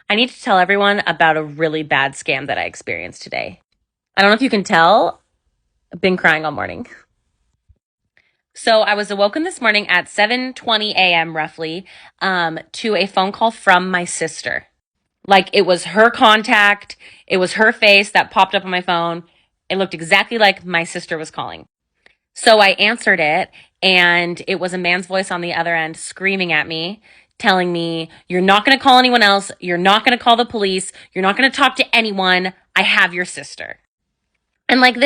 I need to tell everyone about a really bad scam that I experienced today. I don't know if you can tell, I've been crying all morning. So I was awoken this morning at 7:20 a.m. roughly to a phone call from my sister. Like it was her contact, it was her face that popped up on my phone. It looked exactly like my sister was calling. So I answered it, and it was a man's voice on the other end screaming at me, telling me, "You're not going to call anyone else. You're not going to call the police. You're not going to talk to anyone. I have your sister." And like,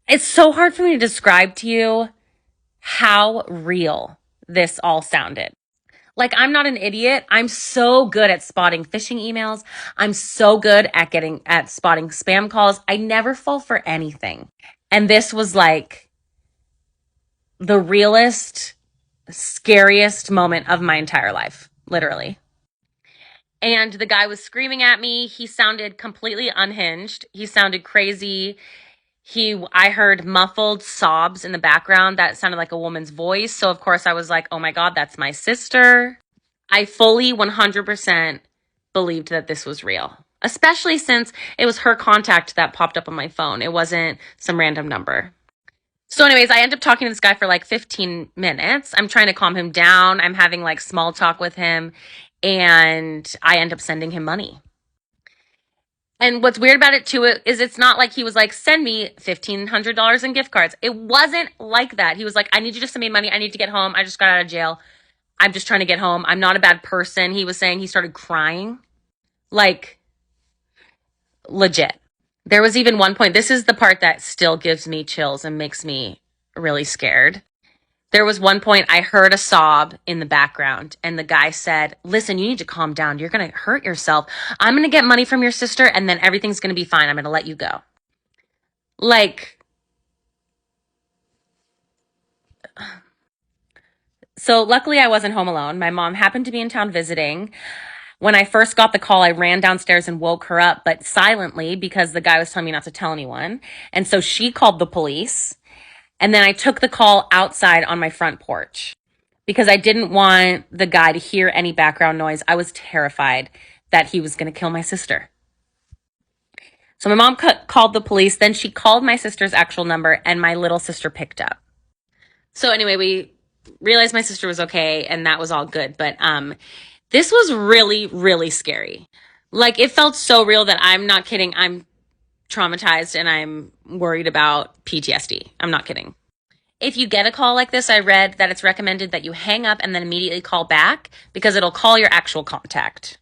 it's so hard for me to describe to you how real this all sounded. Like, I'm not an idiot. I'm so good at spotting phishing emails. I'm so good at spotting spam calls. I never fall for anything. And this was like the realest, scariest moment of my entire life, literally. And the guy was screaming at me. He sounded completely unhinged. He sounded crazy. I heard muffled sobs in the background that sounded like a woman's voice. So of course I was like, "Oh my God, that's my sister." I fully 100% believed that this was real, especially since it was her contact that popped up on my phone. It wasn't some random number. So anyways, I end up talking to this guy for like 15 minutes. I'm trying to calm him down. I'm having like small talk with him, and I end up sending him money. And what's weird about it too is it's not like he was like, "Send me $1,500 in gift cards." It wasn't like that. He was like, "I need you to send me money. I need to get home. I just got out of jail. I'm just trying to get home. I'm not a bad person." He was saying. He started crying. Like, legit. There was even one point, this is the part that still gives me chills and makes me really scared. There was one point I heard a sob in the background, and the guy said, "Listen, you need to calm down. You're going to hurt yourself. I'm going to get money from your sister, and then everything's going to be fine. I'm going to let you go." Like, so luckily I wasn't home alone. My mom happened to be in town visiting. When I first got the call, I ran downstairs and woke her up, but silently because the guy was telling me not to tell anyone. And so she called the police. And then I took the call outside on my front porch because I didn't want the guy to hear any background noise. I was terrified that he was going to kill my sister. So my mom called the police. Then she called my sister's actual number, and my little sister picked up. So anyway, we realized my sister was okay, and that was all good. But this was really, really scary. Like, it felt so real that I'm not kidding. I'm traumatized and I'm worried about PTSD. I'm not kidding. If you get a call like this, I read that it's recommended that you hang up and then immediately call back because it'll call your actual contact.